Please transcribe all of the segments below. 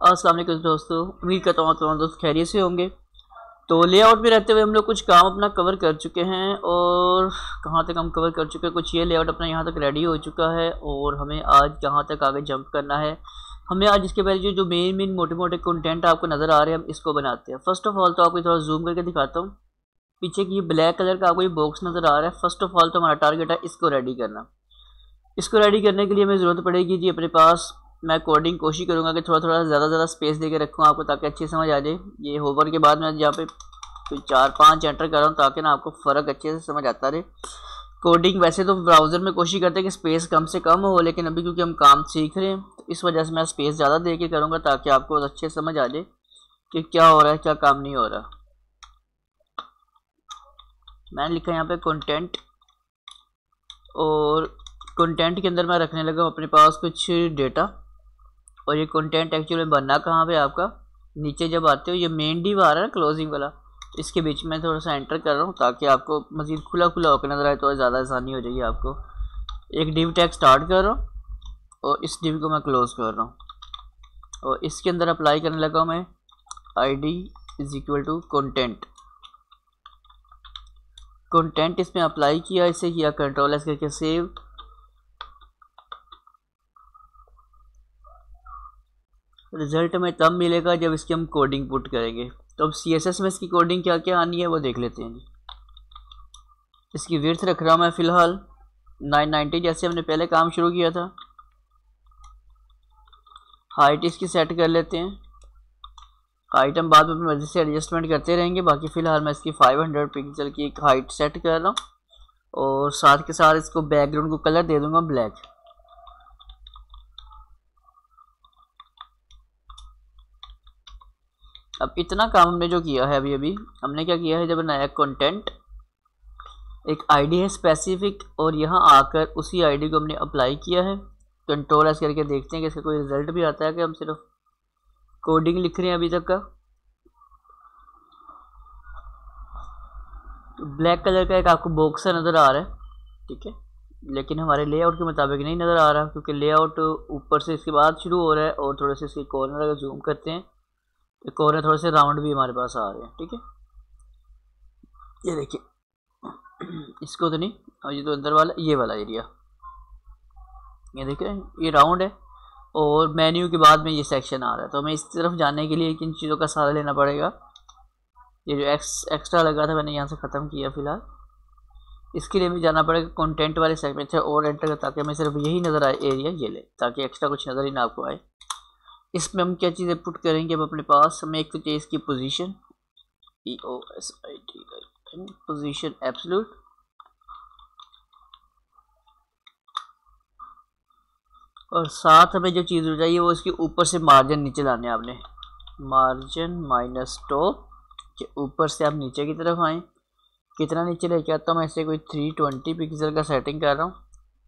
अस्सलाम वालेकुम दोस्तों, उम्मीद करता हूँ तुम्हारे दोस्त खैरियत से होंगे। तो लेआउट में रहते हुए हम लोग कुछ काम अपना कवर कर चुके हैं और कहाँ तक हम कवर कर चुके हैं, कुछ ये लेआउट अपना यहाँ तक रेडी हो चुका है और हमें आज कहाँ तक आगे जंप करना है। हमें आज इसके पहले जो मेन मोटे मोटे कंटेंट आपको नज़र आ रहे हैं हम इसको बनाते हैं। फर्स्ट ऑफ ऑल तो आपको थोड़ा जूम करके दिखाता हूँ। पीछे की ब्लैक कलर का आपको ये बॉक्स नज़र आ रहा है। फर्स्ट ऑफ ऑल तो हमारा टारगेट है इसको रेडी करना। इसको रेडी करने के लिए हमें ज़रूरत पड़ेगी जी अपने पास, मैं कोडिंग कोशिश करूँगा कि थोड़ा ज़्यादा स्पेस दे के रखूँ आपको ताकि अच्छी समझ आ जाए। ये होवर के बाद मैं यहाँ पे 4-5 एंटर कर रहा हूँ ताकि ना आपको फ़र्क अच्छे से समझ आता रहे। कोडिंग वैसे तो ब्राउज़र में कोशिश करते हैं कि स्पेस कम से कम हो, लेकिन अभी क्योंकि हम काम सीख रहे हैं तो इस वजह से मैं स्पेस ज़्यादा दे के करूँगा ताकि आपको अच्छे समझ आ जाए कि क्या हो रहा है क्या काम नहीं हो रहा। मैंने लिखा यहाँ पे कंटेंट, और कंटेंट के अंदर मैं रखने लगा हूँ अपने पास कुछ डेटा। और ये कंटेंट एक्चुअली में बनना कहाँ पे आपका, नीचे जब आते हो ये मेन डिव आ रहा है ना क्लोजिंग वाला, इसके बीच में थोड़ा सा एंटर कर रहा हूँ ताकि आपको मज़ीद खुला होकर नजर आए तो ज़्यादा आसानी हो जाएगी आपको। एक डिव टैग स्टार्ट कर रहा हूँ और इस डिव को मैं क्लोज कर रहा हूँ और इसके अंदर अप्लाई करने लगा हूँ मैं ID is equal to content. Content इसमें अप्लाई किया, इसे किया कंट्रोल एस करके सेव। रिजल्ट में तब मिलेगा जब इसकी हम कोडिंग पुट करेंगे। तो अब CSS में इसकी कोडिंग क्या क्या आनी है वो देख लेते हैं। इसकी विड्थ रख रहा हूँ मैं फ़िलहाल 990 जैसे हमने पहले काम शुरू किया था। हाइट इसकी सेट कर लेते हैं। हाइट हम बाद में अपनी मर्जी से एडजस्टमेंट करते रहेंगे, बाकी फ़िलहाल मैं इसकी 500 पिक्सल की एक हाइट सेट कर रहा हूँ और साथ के साथ इसको बैकग्राउंड को कलर दे दूँगा ब्लैक। अब इतना काम हमने जो किया है अभी हमने क्या किया है, जब बनाया कंटेंट एक आईडी है स्पेसिफिक और यहाँ आकर उसी आईडी को हमने अप्लाई किया है। कंट्रोल एस करके देखते हैं कि इसका कोई रिजल्ट भी आता है कि हम सिर्फ कोडिंग लिख रहे हैं अभी तक का। तो ब्लैक कलर का एक आपको बॉक्स सा नज़र आ रहा है, ठीक है, लेकिन हमारे लेआउट के मुताबिक नहीं नज़र आ रहा क्योंकि लेआउट ऊपर से इसके बाद शुरू हो रहा है और थोड़े से इसके कॉर्नर अगर जूम करते हैं तो कॉर्नर थोड़े से राउंड भी हमारे पास आ रहे हैं, ठीक है। ये देखिए इसको तो नहीं, और ये तो अंदर वाला ये वाला एरिया ये देख रहे हैं ये राउंड है और मेन्यू के बाद में ये सेक्शन आ रहा है। तो हमें इस तरफ जाने के लिए किन चीज़ों का सहारा लेना पड़ेगा। ये जो एक्स्ट्रा लगा था मैंने यहाँ से ख़त्म किया फ़िलहाल। इसके लिए भी जाना पड़ेगा कंटेंट वाले सेगमेंट से और एंटर ताकि हमें सिर्फ यही नज़र आए एरिया ये ले, ताकि एक्स्ट्रा कुछ नज़र ही ना आपको आए। इसमें हम क्या चीज़ें पुट करेंगे अब अपने पास, हमें एक तो चाहिए इसकी पोजीशन POSITION पोजीशन एब्सोल्यूट, और साथ हमें जो चीज़ हो चाहिए वो इसके ऊपर से मार्जिन नीचे लाने। आपने मार्जिन माइनस टॉप के ऊपर से आप नीचे की तरफ आएँ। कितना नीचे लेके आता हूँ मैं इसे कोई 320 पिक्सल का सेटिंग कर रहा हूँ।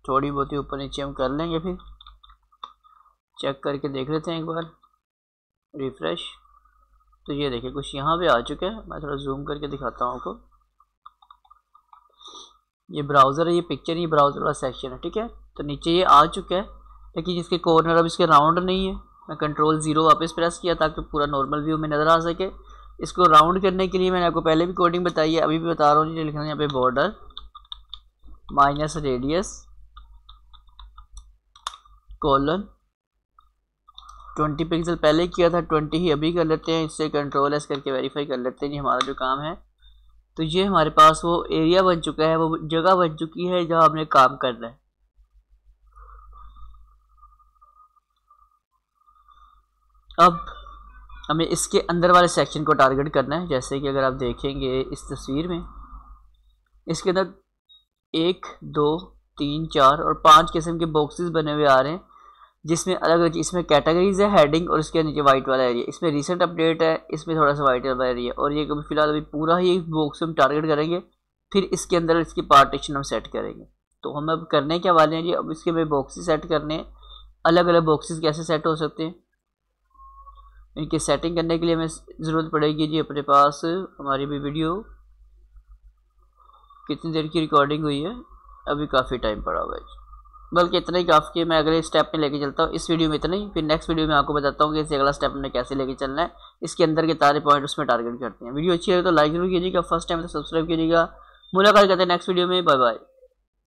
थोड़ी बहुत ही ऊपर नीचे हम कर लेंगे, फिर चेक करके देख लेते हैं एक बार रिफ़्रेश। तो ये देखिए कुछ यहाँ पे आ चुका है, मैं थोड़ा जूम करके दिखाता हूँ आपको। ये ब्राउज़र है, ये पिक्चर, ये ब्राउज़र वाला सेक्शन है, ठीक है। तो नीचे ये आ चुका है लेकिन इसके कॉर्नर अब इसके राउंड नहीं है। मैं कंट्रोल 0 वापस प्रेस किया ताकि पूरा नॉर्मल व्यू में नज़र आ सके। इसको राउंड करने के लिए मैंने आपको पहले भी कोडिंग बताई है, अभी भी बता रहा हूँ। ये लिखना है यहाँ पे border minus radius colon 20 pixel पहले किया था, 20 ही अभी कर लेते हैं। इससे कंट्रोल एस करके वेरीफाई कर लेते हैं ये हमारा जो काम है। तो ये हमारे पास वो एरिया बन चुका है, वो जगह बन चुकी है जहाँ हमने काम करना है। अब हमें इसके अंदर वाले सेक्शन को टारगेट करना है। जैसे कि अगर आप देखेंगे इस तस्वीर में इसके अंदर 1 2 3 4 और 5 किस्म के बॉक्सेस बने हुए आ रहे हैं जिसमें अलग अलग, इसमें कैटेगरीज है, हेडिंग और इसके नीचे वाइट वाला एरिया, इसमें रिसेंट अपडेट है, इसमें थोड़ा सा वाइट वाला एरिया, और ये कभी फिलहाल अभी पूरा ही बॉक्स हम टारगेट करेंगे। फिर इसके अंदर इसकी पार्टीशन हम सेट करेंगे। तो हम अब करने क्या वाले हैं जी, अब इसके में बॉक्सेस सेट करने। अलग अलग बॉक्सेस कैसे सेट हो सकते हैं, इनकी सेटिंग करने के लिए हमें ज़रूरत पड़ेगी जी अपने पास, हमारी भी वीडियो कितनी देर की रिकॉर्डिंग हुई है, अभी काफ़ी टाइम पड़ा हुआ है। बल्कि इतना ही काफ़ी है। मैं अगले स्टेप में लेके चलता हूँ। इस वीडियो में इतना ही, फिर नेक्स्ट वीडियो में आपको बताता हूँ कि इसे अगला स्टेप में कैसे लेके चलना है, इसके अंदर के सारे पॉइंट उसमें टारगेट करते हैं। वीडियो अच्छी है तो लाइक जरूर कीजिएगा, फर्स्ट टाइम तो सब्सक्राइब कीजिएगा। मुलाकात करते हैं नेक्स्ट वीडियो में, बाय बाय।